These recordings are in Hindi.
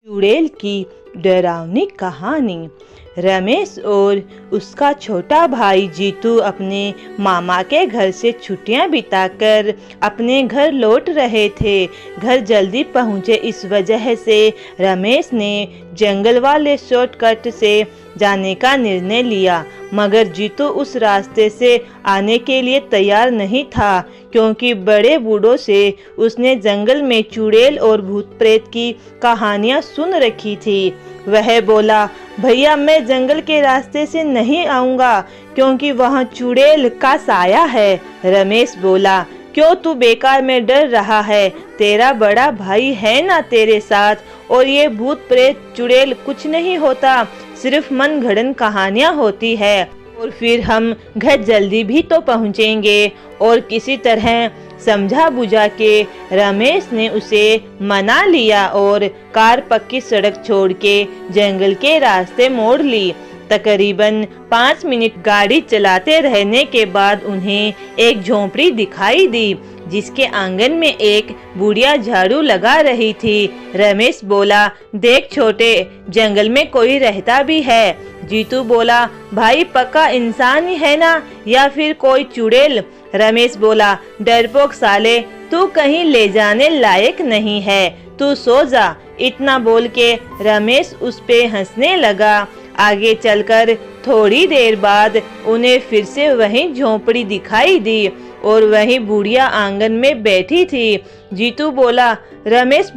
चुड़ैल की डरावनी कहानी। रमेश और उसका छोटा भाई जीतू अपने मामा के घर से छुट्टियां बिताकर अपने घर लौट रहे थे। घर जल्दी पहुंचे, इस वजह से रमेश ने जंगल वाले शॉर्टकट से जाने का निर्णय लिया, मगर जीतू उस रास्ते से आने के लिए तैयार नहीं था, क्योंकि बड़े बूढ़ों से उसने जंगल में चुड़ैल और भूत प्रेत की कहानियां सुन रखी थी। वह बोला, भैया मैं जंगल के रास्ते से नहीं आऊंगा, क्योंकि वहाँ चुड़ैल का साया है। रमेश बोला, क्यों तू बेकार में डर रहा है? तेरा बड़ा भाई है ना तेरे साथ, और ये भूत प्रेत चुड़ैल कुछ नहीं होता, सिर्फ मनगढ़ंत कहानियां होती है। और फिर हम घर जल्दी भी तो पहुँचेंगे। और किसी तरह समझा बुझा के रमेश ने उसे मना लिया और कार पक्की सड़क छोड़ के जंगल के रास्ते मोड़ ली। तकरीबन 5 मिनट गाड़ी चलाते रहने के बाद उन्हें एक झोंपड़ी दिखाई दी, जिसके आंगन में एक बुढ़िया झाड़ू लगा रही थी। रमेश बोला, देख छोटे, जंगल में कोई रहता भी है। जीतू बोला, भाई पक्का इंसान ही है ना, या फिर कोई चुड़ैल? रमेश बोला, डरपोक साले, तू कहीं ले जाने लायक नहीं है, तू सो जा। इतना बोल के रमेश उस पे हंसने लगा। आगे चलकर थोड़ी देर बाद उन्हें फिर से वही झोंपड़ी दिखाई दी और वही बुढ़िया आंगन में बैठी थी। जीतू बोला, रमेश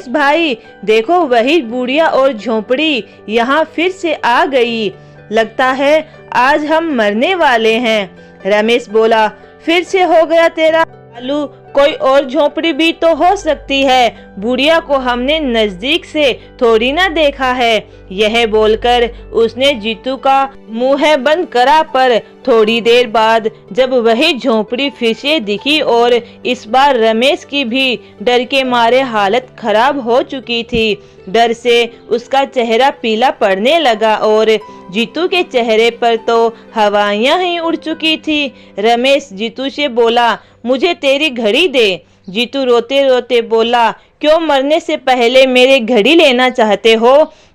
भाई, देखो वही बुढ़िया और झोंपड़ी यहाँ फिर से आ गई। लगता है आज हम मरने वाले हैं। रमेश बोला, फिर से हो गया तेरा चालू? कोई और झोंपड़ी भी तो हो सकती है, बुढ़िया को हमने नजदीक से थोड़ी ना देखा है। यह बोलकर उसने जीतू का मुंह बंद करा, पर थोड़ी देर बाद जब वही झोंपड़ी फिर से दिखी और इस बार रमेश की भी डर के मारे हालत खराब हो चुकी थी। डर से उसका चेहरा पीला पड़ने लगा और जीतू के चेहरे पर तो हवाइयां ही उड़ चुकी थी। रमेश जीतू से बोला, मुझे तेरी घड़ी दे। जीतू रोते रोते बोला, क्यों मरने से पहले मेरी घड़ी लेना चाहते हो?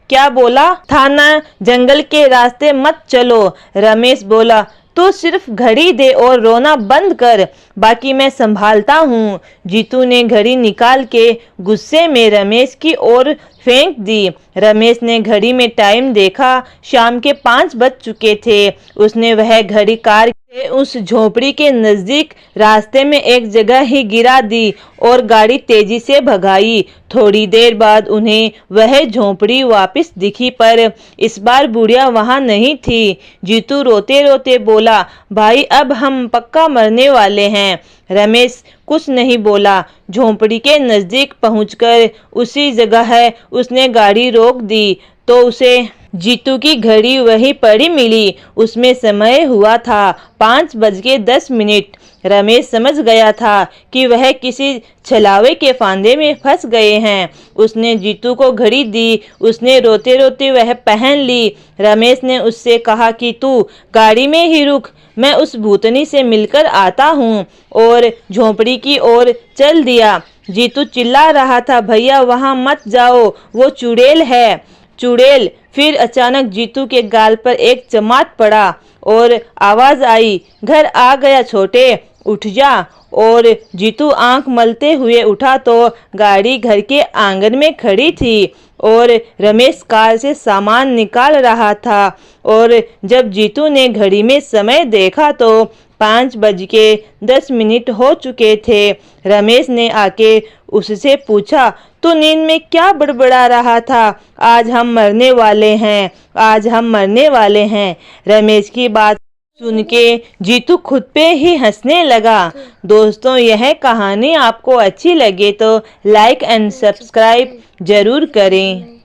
क्या बोला था ना, जंगल के रास्ते मत चलो। रमेश बोला, तू सिर्फ घड़ी दे और रोना बंद कर, बाकी मैं संभालता हूँ। जीतू ने घड़ी निकाल के गुस्से में रमेश की ओर फेंक दी। रमेश ने घड़ी में टाइम देखा, शाम के 5 बज चुके थे। उसने वह घड़ी कार के उस झोंपड़ी के नजदीक रास्ते में एक जगह ही गिरा दी और गाड़ी तेजी से भगाई। थोड़ी देर बाद उन्हें वह झोंपड़ी वापस दिखी, पर इस बार बुढ़िया वहां नहीं थी। जीतू रोते रोते बोला, भाई अब हम पक्का मरने वाले हैं। रमेश कुछ नहीं बोला। झोंपड़ी के नजदीक पहुंचकर उसी जगह उसने गाड़ी रोक दी तो उसे जीतू की घड़ी वही पड़ी मिली। उसमें समय हुआ था 5:10। रमेश समझ गया था कि वह किसी छलावे के फांदे में फंस गए हैं। उसने जीतू को घड़ी दी। उसने रोते रोते वह पहन ली। रमेश ने उससे कहा कि तू गाड़ी में ही रुक, मैं उस भूतनी से मिलकर आता हूँ, और झोंपड़ी की ओर चल दिया। जीतू चिल्ला रहा था, भैया वहाँ मत जाओ, वो चुड़ैल है। चुड़ैल! फिर अचानक जीतू के गाल पर एक चमाट पड़ा और आवाज आई, घर आ गया छोटे, उठ जा। और जीतू आंख मलते हुए उठा तो गाड़ी घर के आंगन में खड़ी थी और रमेश कार से सामान निकाल रहा था। और जब जीतू ने घड़ी में समय देखा तो 5:10 हो चुके थे। रमेश ने आके उससे पूछा, तू नींद में क्या बड़बड़ा रहा था? आज हम मरने वाले हैं, आज हम मरने वाले हैं। रमेश की बात सुन के जीतू खुद पे ही हंसने लगा। दोस्तों, यह कहानी आपको अच्छी लगे तो लाइक एंड सब्सक्राइब जरूर करें।